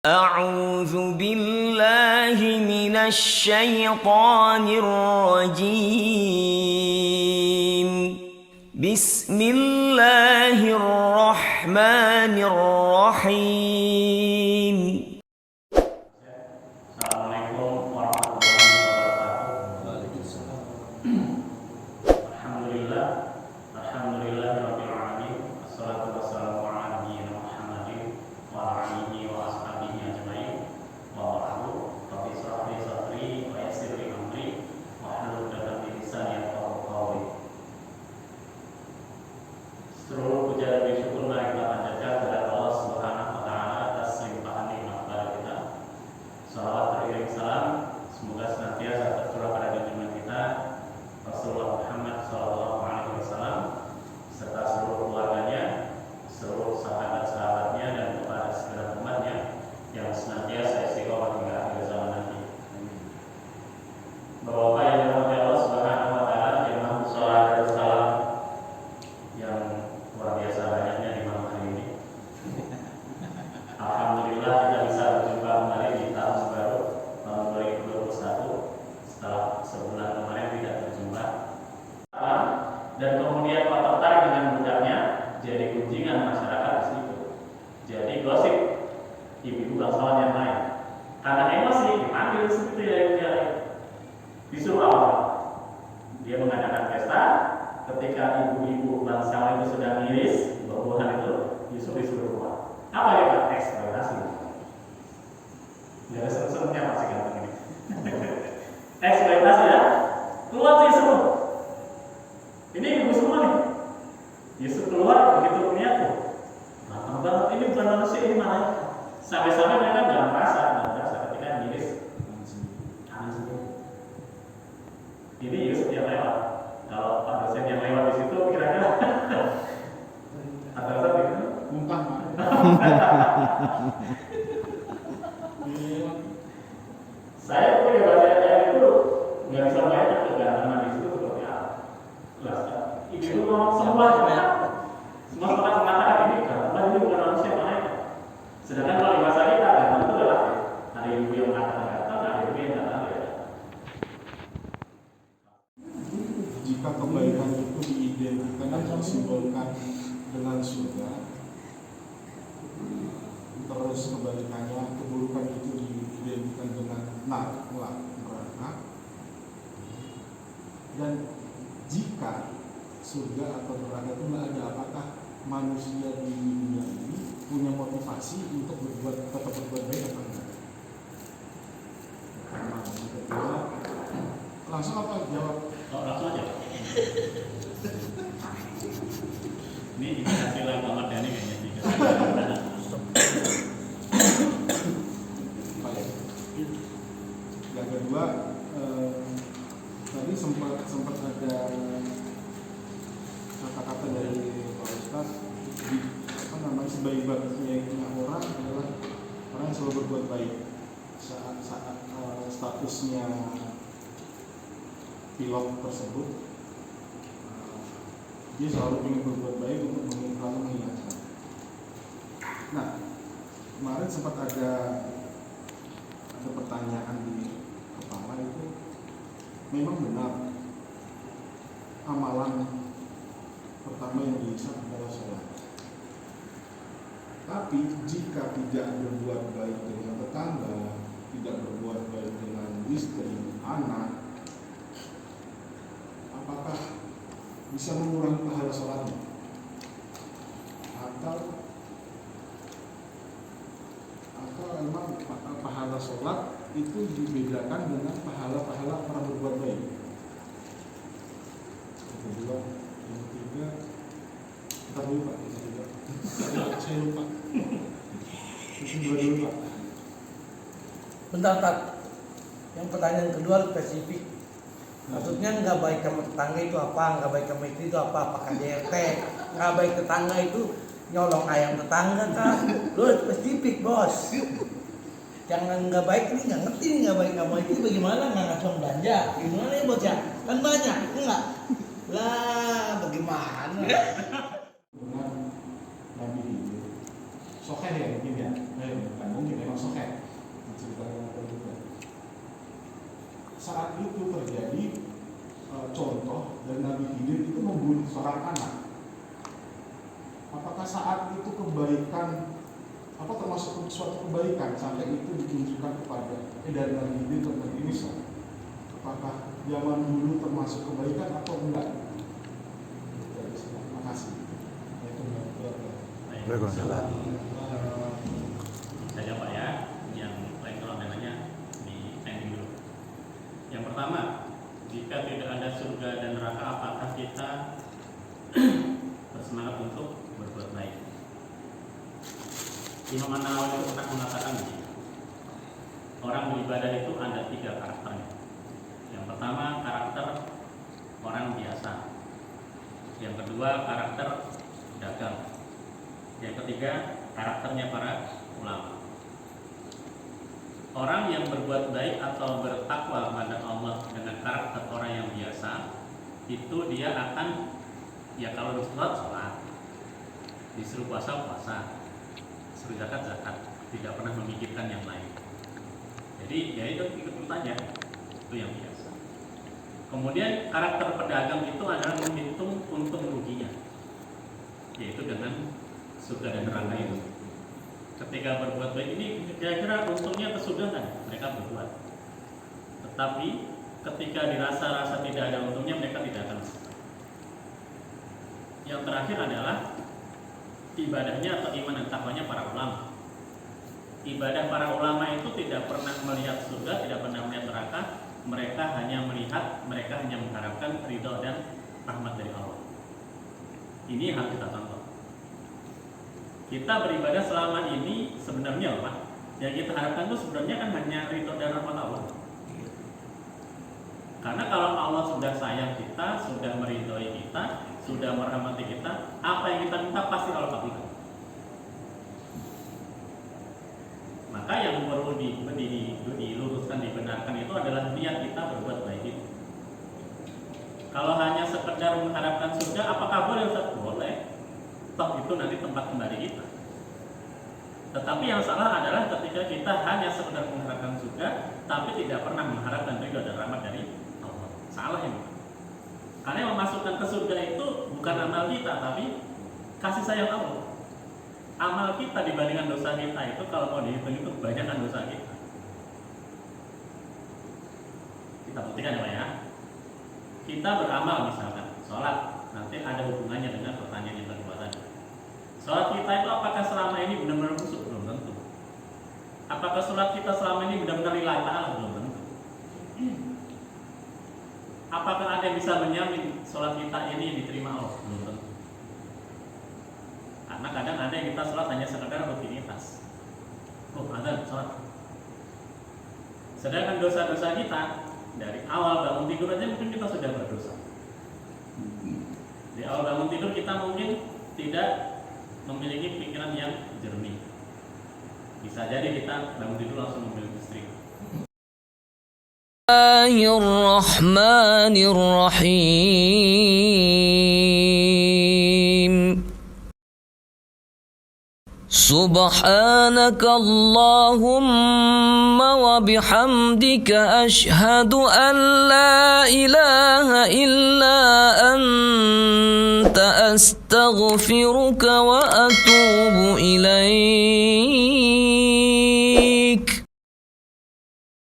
أعوذ بالله من الشيطان الرجيم. بسم الله الرحمن الرحيم. Assalamualaikum warahmatullahi wabarakatuh. Alhamdulillahirabbil alamin. Wassalatu wassalamu ala nabiyyina Muhammadin wa ala alihi wa ashabihi ajmain. Wa ba'du. Rabbi shrah li sadri wa yassir li amri wahlul 'uqdatam min lisani yafqahu qawli. Seluruh puja dan syukur mari kita panjatkan kepada Allah Subhanahu wa taala atas limpahan nikmat kepada kita. Salawat beriring salam semoga senantiasa tercurah pada junjungan kita Rasulullah Muhammad SAW serta seluruh keluarganya, seluruh sahabat-sahabatnya dan kepada segala umatnya yang senantiasa istiqomah hingga akhir zaman nanti. Bapak-bapak yang dirahmati Allah Subhanahu wa taala, jemaah mushola Darussalam yang luar biasa banyaknya di malam hari ini. Alhamdulillah kita bisa berjumpa kembali di tahun baru tahun 2021 setelah sebulan kemarin tidak berjumpa. Dan kemudian kalau tertarik dengan budaknya jadi gunjingan masyarakat di situ. Jadi gosip ibu-ibu bangsawan yang lain. Karena emosi dipanggil seperti yang disuruh apa? Dia mengadakan pesta. Ketika ibu-ibu bangsawan itu sedang ngiris buah-buahan itu, disuruh keluar. Apa ya Pak? Eksploitasi. Gak ada seneng-senengnya Pak sekarang ini. Eksploitasi ya. Keluar sih semua. Ini ibu semua nih. Yusuf keluar begitu niat tuh. Matang banget, ini bukan manusia, ini malaikat. Sampai-sampai mereka nggak merasa ketika ngiris tangan sendiri. Ini Yusuf yang lewat. Kalau Pak dosen yang lewat di situ kira-kira ada rasa gitu? Muntah Pak. Saya punya baca ayat itu nggak bisa bayangkan kegantengan di situ seperti apa. Jelas kan? Ibu ngomong semua tempat mengatakan ini karena ini bukan manusia malaikat. Sedangkan kalau di masa kita ada itu adalah ada ibu yang mengatakan kata, ada ibu yang kata ya. Jika kebaikan itu diidentikan dan disimbolkan dengan surga, terus kebalikannya keburukan itu diidentikan dengan neraka, dan jika surga atau neraka itu nggak ada, apakah manusia di dunia ini punya motivasi untuk tetap berbuat baik atau enggak? Langsung apa jawab? Oh, langsung aja. Ini hasil yang Pak Mardhani kayaknya sih. Yang kedua, tadi sempat ada kata-kata dari Pak Ustadz, sebaik-baiknya orang adalah orang yang selalu berbuat baik. Saat statusnya pilot tersebut, dia selalu ingin berbuat baik untuk mengingatkan. Nah, kemarin sempat ada pertanyaan di kepala itu, memang benar amalan pertama yang dihisab adalah sholat. Tapi jika tidak berbuat baik dengan tetangga, tidak berbuat baik dengan istri, anak, apakah bisa mengurangi pahala sholatnya? Atau memang pahala sholat itu dibedakan dengan pahala-pahala orang berbuat baik? Yang kedua, yang ketiga, kita dulu Pak, saya lupa. Itu dua dulu Pak. Bentar Pak, yang pertanyaan kedua spesifik. Maksudnya nggak baik sama tetangga itu apa? Nggak baik sama istri itu apa? Apakah DRT? Nggak baik tetangga itu nyolong ayam tetangga kan? Lu spesifik bos. Jangan nggak baik ini nggak ngerti nih, nggak baik sama istri bagaimana nggak ngacung belanja? Gimana ya bos ya? Kan banyak, enggak? Lah bagaimana? Dengan Nabi Hidir, sokeh ya mungkin ya, bukan mungkin memang sokeh saat itu terjadi contoh dan Nabi Khidir itu membunuh seorang anak, apakah saat itu kebaikan, apa termasuk suatu kebaikan sampai itu ditunjukkan kepada dari Nabi Khidir ke Nabi Musa? Apakah zaman dulu termasuk kebaikan atau enggak? Terima kasih. Saja Pak ya, yang lain kalau nanya di ending dulu. Yang pertama, jika tidak ada surga dan neraka, apakah kita bersemangat untuk berbuat baik? Imam An-Nawawi itu pernah mengatakan begini, orang beribadah itu ada 3 karakternya. Yang pertama, karakter orang biasa. Yang kedua, karakter dagang. Yang ketiga, karakternya para ulama. Orang yang berbuat baik atau bertakwa kepada Allah dengan karakter orang yang biasa, itu dia akan, ya kalau disuruh sholat, disuruh puasa puasa, disuruh zakat zakat, tidak pernah memikirkan yang lain. Jadi ya itu ikut saja, itu yang biasa. Kemudian karakter pedagang itu adalah menghitung untung ruginya, yaitu dengan surga dan neraka itu. Ketika berbuat baik ini kira-kira untungnya kesudahan mereka berbuat. Tetapi ketika dirasa-rasa tidak ada untungnya mereka tidak akan. Yang terakhir adalah ibadahnya atau iman dan takwanya para ulama. Ibadah para ulama itu tidak pernah melihat surga, tidak pernah melihat neraka. Mereka hanya melihat, mereka hanya mengharapkan ridho dan rahmat dari Allah. Ini yang harus kita contoh. Kita beribadah selama ini sebenarnya Pak, yang kita harapkan itu sebenarnya kan hanya ridho dan rahmat Allah. Karena kalau Allah sudah sayang kita, sudah meridhoi kita, sudah merahmati kita, apa yang kita minta pasti Allah kabulkan. Maka yang perlu diluruskan, dibenarkan itu adalah niat kita berbuat baik itu. Kalau hanya sekedar mengharapkan surga, apakah boleh? Boleh. Toh itu nanti tempat kembali kita. Tetapi yang salah adalah ketika kita hanya sekedar mengharapkan surga, tapi tidak pernah mengharapkan ridho dan rahmat dari Allah. Salah ini. Karena yang memasukkan ke surga itu bukan amal kita, tapi kasih sayang Allah. Amal kita dibandingkan dosa kita itu kalau mau dihitung itu kebanyakan dosa kita. Kita buktikan ya Pak ya. Kita beramal misalkan sholat, nanti ada hubungannya dengan pertanyaan yang kedua tadi. Sholat kita itu apakah selama ini benar-benar khusyuk? Belum tentu. Apakah sholat kita selama ini benar-benar lillahi ta'ala? Belum tentu. Apakah ada yang bisa menjamin sholat kita ini diterima Allah? Belum tentu. Karena kadang ada yang kita sholat hanya sekedar rutinitas. Oh, ada sholat. Sedangkan dosa-dosa kita dari awal bangun tidur aja mungkin kita sudah berdosa. Di awal bangun tidur kita mungkin tidak memiliki pikiran yang jernih. Bisa jadi kita bangun tidur langsung memilih istri. Bismillahirrahmanirrahim. Subhanaka Allahumma wa bihamdika ashhadu an la ilaha illa anta astaghfiruka wa atubu ilaik.